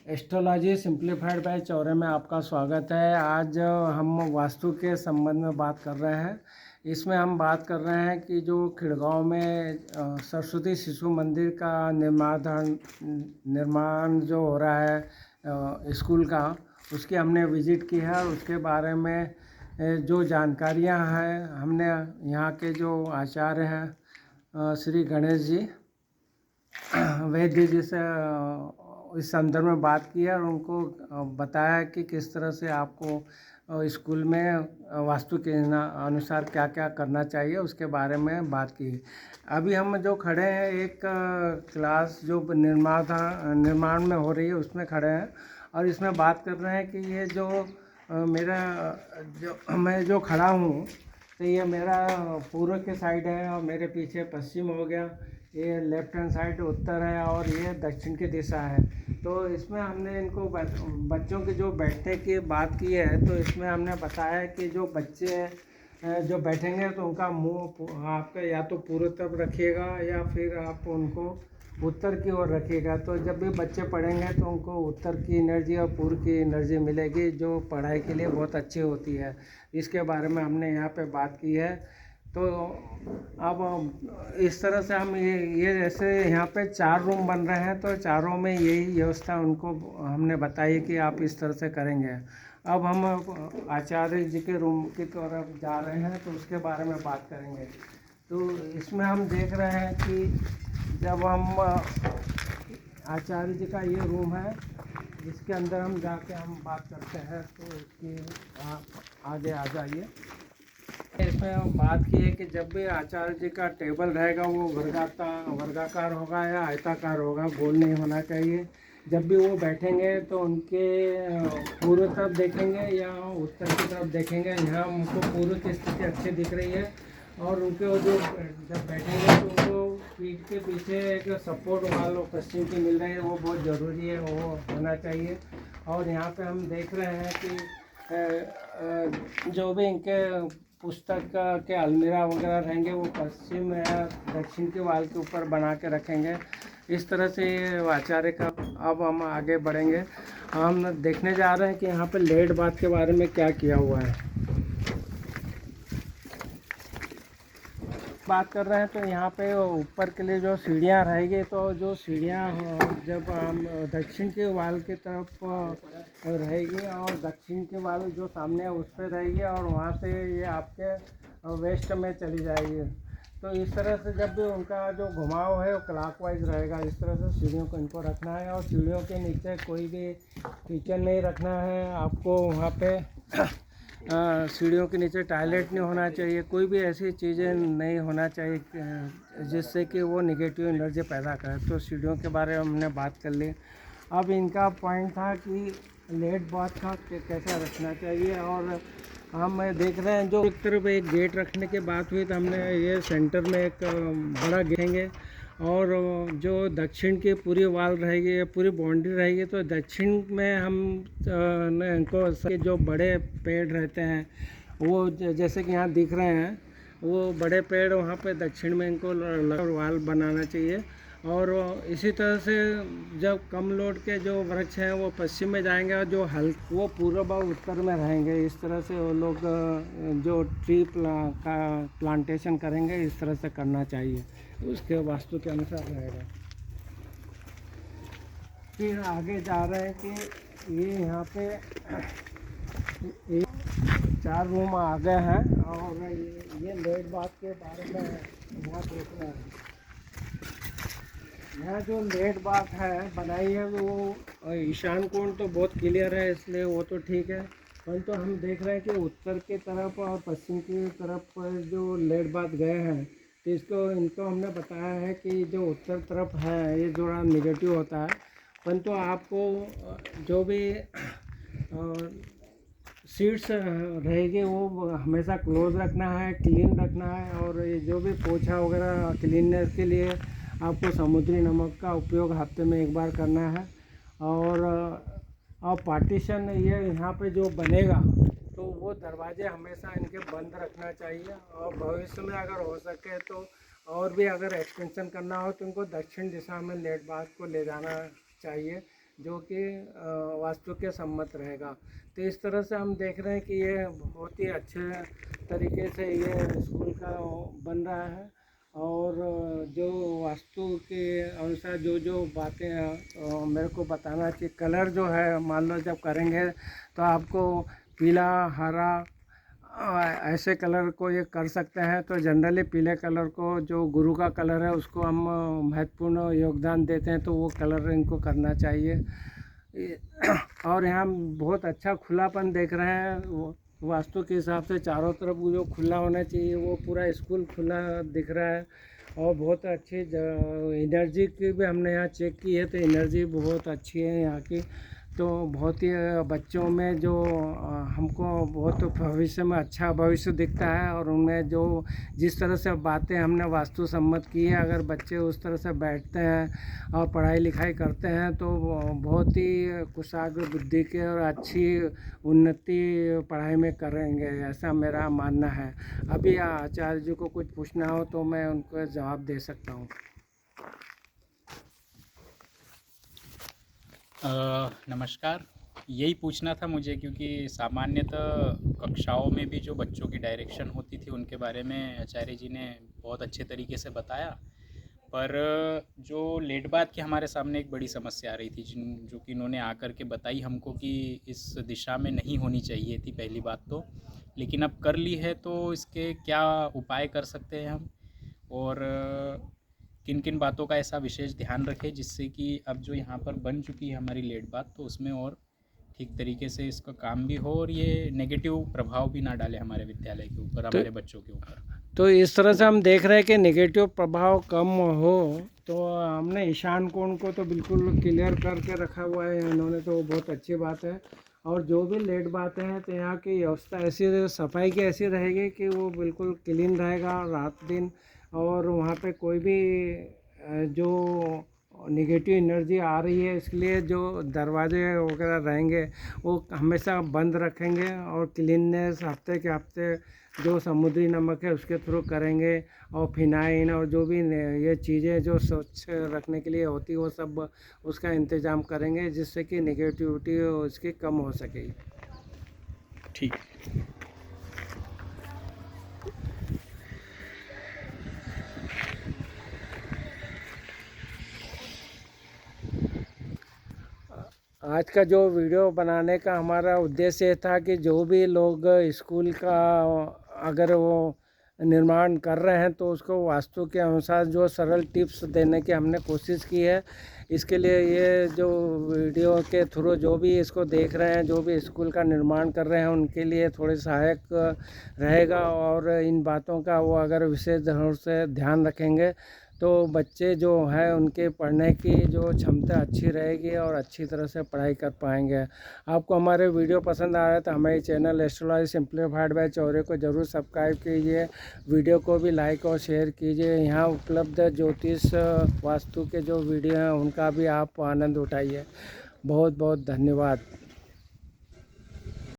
Astrology simplified by Chaure में आपका स्वागत है। आज हम वास्तु के संबंध में बात कर रहे हैं। इसमें हम बात कर रहे हैं कि जो खिड़गांव में सरस्वती शिशु मंदिर का निर्माण जो हो रहा है स्कूल का, उसकी हमने विज़िट की है और उसके बारे में जो जानकारियां हैं हमने यहाँ के जो आचार्य हैं श्री गणेश जी वैद्य जी से इस संदर्भ में बात की है और उनको बताया कि किस तरह से आपको स्कूल में वास्तु के अनुसार क्या क्या करना चाहिए, उसके बारे में बात की। अभी हम जो खड़े हैं एक क्लास जो निर्माण में हो रही है उसमें खड़े हैं और इसमें बात कर रहे हैं कि ये जो मेरा जो मैं जो खड़ा हूँ तो ये मेरा पूर्व के साइड है और मेरे पीछे पश्चिम हो गया, ये लेफ्ट हैंड साइड उत्तर है और ये दक्षिण की दिशा है। तो इसमें हमने इनको बच्चों के जो बैठने की बात की है, तो इसमें हमने बताया कि जो बच्चे जो बैठेंगे तो उनका मुंह आपका या तो पूर्व तरफ रखिएगा या फिर आप उनको उत्तर की ओर रखिएगा। तो जब भी बच्चे पढ़ेंगे तो उनको उत्तर की एनर्जी और पूर्व की एनर्जी मिलेगी, जो पढ़ाई के लिए बहुत अच्छी होती है। इसके बारे में हमने यहाँ पे बात की है। तो अब इस तरह से हम ये जैसे यहाँ पे 4 रूम बन रहे हैं तो चारों में यही व्यवस्था उनको हमने बताई कि आप इस तरह से करेंगे। अब हम आचार्य जी के रूम की तरफ जा रहे हैं तो उसके बारे में बात करेंगे। तो इसमें हम देख रहे हैं कि जब हम आचार्य जी का ये रूम है जिसके अंदर हम जाके हम बात करते हैं, तो इसकी आप आगे आ जाइए। इसमें हम बात की है कि जब भी आचार्य जी का टेबल रहेगा वो वर्गाकार होगा या आयताकार होगा, गोल नहीं होना चाहिए। जब भी वो बैठेंगे तो उनके पूर्व तरफ देखेंगे या उत्तर की तरफ देखेंगे। यहाँ उनको पूर्व की स्थिति अच्छी दिख रही है और उनके जो जब बैठेंगे तो उनको पीठ के पीछे एक सपोर्ट वाल पश्चिम की मिल रही है, वो बहुत ज़रूरी है, वो होना चाहिए। और यहाँ पे हम देख रहे हैं कि जो भी इनके पुस्तक के अलमीरा वगैरह रहेंगे वो पश्चिम या दक्षिण के वाल के ऊपर बना के रखेंगे। इस तरह से आचार्य का अब हम आगे बढ़ेंगे। हम देखने जा रहे हैं कि यहाँ पे लेड बाथ के बारे में क्या किया हुआ है। बात कर रहे हैं तो यहाँ पे ऊपर के लिए जो सीढ़ियाँ रहेगी, तो जो सीढ़ियाँ जब हम दक्षिण के वाल की तरफ रहेगी और दक्षिण के वाल जो सामने है उस पर रहेगी और वहाँ से ये आपके वेस्ट में चली जाएगी। तो इस तरह से जब भी उनका जो घुमाव है वो क्लॉकवाइज रहेगा। इस तरह से सीढ़ियों को इनको रखना है और सीढ़ियों के नीचे कोई भी किचन नहीं रखना है आपको। वहाँ पे सीढ़ियों के नीचे टॉयलेट नहीं होना चाहिए, कोई भी ऐसी चीज़ें नहीं होना चाहिए जिससे कि वो नेगेटिव एनर्जी पैदा करे। तो सीढ़ियों के बारे में हमने बात कर ली। अब इनका पॉइंट था कि लेट बाथ का कैसा रखना चाहिए और हम देख रहे हैं जो एक तरफ एक गेट रखने की बात हुई, तो हमने ये सेंटर में एक बड़ा घेंगे और जो दक्षिण की पूरी वाल रहेगी या पूरी बाउंड्री रहेगी, तो दक्षिण में हम इनको जो बड़े पेड़ रहते हैं वो जैसे कि यहाँ दिख रहे हैं, वो बड़े पेड़ वहाँ पे दक्षिण में इनको वाल बनाना चाहिए। और इसी तरह से जब कम लोड के जो वृक्ष हैं वो पश्चिम में जाएंगे और जो वो पूर्व और उत्तर में रहेंगे। इस तरह से वो लोग जो ट्री का प्लांटेशन करेंगे इस तरह से करना चाहिए, उसके वास्तु के अनुसार रहेगा। फिर आगे जा रहे हैं कि ये यहाँ पे 4 रूम आ गए हैं और ये लेट बाथ के बारे में यहाँ देख रहे हैं। यहाँ जो लेट बाथ है बनाई है वो ईशान कोण तो बहुत क्लियर है, इसलिए वो तो ठीक है। परंतु हम देख रहे हैं कि उत्तर की तरफ और पश्चिम की तरफ जो लेट बाथ गए हैं, तो इनको हमने बताया है कि जो उत्तर तरफ है ये थोड़ा निगेटिव होता है। परंतु आपको जो भी सीट्स रहेगी वो हमेशा क्लोज रखना है, क्लीन रखना है। और ये जो भी पोछा वगैरह क्लीननेस के लिए आपको समुद्री नमक का उपयोग हफ्ते में 1 बार करना है। और पार्टीशन ये यहाँ पे जो बनेगा तो वो दरवाजे हमेशा इनके बंद रखना चाहिए। और भविष्य में अगर हो सके तो और भी अगर एक्सटेंशन करना हो तो इनको दक्षिण दिशा में लेट बाथ को ले जाना चाहिए जो कि वास्तु के सम्मत रहेगा। तो इस तरह से हम देख रहे हैं कि ये बहुत ही अच्छे तरीके से ये स्कूल का बन रहा है। और जो वास्तु के अनुसार जो जो बातें मेरे को बताना चाहिए, कलर जो है मान लो जब करेंगे तो आपको पीला, हरा, ऐसे कलर को ये कर सकते हैं। तो जनरली पीले कलर को, जो गुरु का कलर है, उसको हम महत्वपूर्ण योगदान देते हैं, तो वो कलर इनको करना चाहिए। और यहाँ हम बहुत अच्छा खुलापन देख रहे हैं वास्तु के हिसाब से। चारों तरफ जो खुला होना चाहिए वो पूरा स्कूल खुला दिख रहा है। और बहुत अच्छी एनर्जी की भी हमने यहाँ चेक की है, तो एनर्जी बहुत अच्छी है यहाँ की। तो बहुत ही बच्चों में जो हमको बहुत भविष्य में अच्छा भविष्य दिखता है। और उनमें जो जिस तरह से बातें हमने वास्तु सम्मत की है, अगर बच्चे उस तरह से बैठते हैं और पढ़ाई लिखाई करते हैं तो बहुत ही कुशाग्र बुद्धि के और अच्छी उन्नति पढ़ाई में करेंगे, ऐसा मेरा मानना है। अभी आचार्य जी को कुछ पूछना हो तो मैं उनको जवाब दे सकता हूँ। नमस्कार। यही पूछना था मुझे, क्योंकि सामान्यतः कक्षाओं में भी जो बच्चों की डायरेक्शन होती थी उनके बारे में आचार्य जी ने बहुत अच्छे तरीके से बताया। पर जो लेट बात की हमारे सामने एक बड़ी समस्या आ रही थी, जो कि इन्होंने आकर के बताई हमको कि इस दिशा में नहीं होनी चाहिए थी, पहली बात तो। लेकिन अब कर ली है तो इसके क्या उपाय कर सकते हैं हम, और किन किन बातों का ऐसा विशेष ध्यान रखें जिससे कि अब जो यहाँ पर बन चुकी है हमारी लेट बात, तो उसमें और ठीक तरीके से इसका काम भी हो और ये नेगेटिव प्रभाव भी ना डाले हमारे विद्यालय के ऊपर, हमारे बच्चों के ऊपर। तो इस तरह से हम देख रहे हैं कि नेगेटिव प्रभाव कम हो। तो हमने ईशान कोण को तो बिल्कुल क्लियर करके रखा हुआ है इन्होंने, तो बहुत अच्छी बात है। और जो भी लेट बातें हैं तो यहाँ की व्यवस्था ऐसी, सफाई की ऐसी रहेगी कि वो बिल्कुल क्लीन रहेगा रात दिन। और वहाँ पे कोई भी जो निगेटिव एनर्जी आ रही है, इसलिए जो दरवाजे वगैरह रहेंगे वो हमेशा बंद रखेंगे। और क्लीननेस हफ्ते के हफ्ते जो समुद्री नमक है उसके थ्रू करेंगे। और फिनाइन और जो भी ये चीज़ें जो स्वच्छ रखने के लिए होती है वो सब उसका इंतज़ाम करेंगे, जिससे कि निगेटिविटी उसकी कम हो सके। ठीक। आज का जो वीडियो बनाने का हमारा उद्देश्य ये था कि जो भी लोग स्कूल का अगर वो निर्माण कर रहे हैं तो उसको वास्तु के अनुसार जो सरल टिप्स देने की हमने कोशिश की है। इसके लिए ये जो वीडियो के थ्रू जो भी इसको देख रहे हैं, जो भी स्कूल का निर्माण कर रहे हैं, उनके लिए थोड़े सहायक रहेगा। और इन बातों का वो अगर विशेष ध्यान से ध्यान रखेंगे तो बच्चे जो है उनके पढ़ने की जो क्षमता अच्छी रहेगी और अच्छी तरह से पढ़ाई कर पाएंगे। आपको हमारे वीडियो पसंद आ रहा है तो हमारे channel astrology simplified by Chaure को ज़रूर सब्सक्राइब कीजिए। वीडियो को भी लाइक और शेयर कीजिए। यहाँ उपलब्ध ज्योतिष वास्तु के जो वीडियो हैं उनका भी आप आनंद उठाइए। बहुत बहुत धन्यवाद।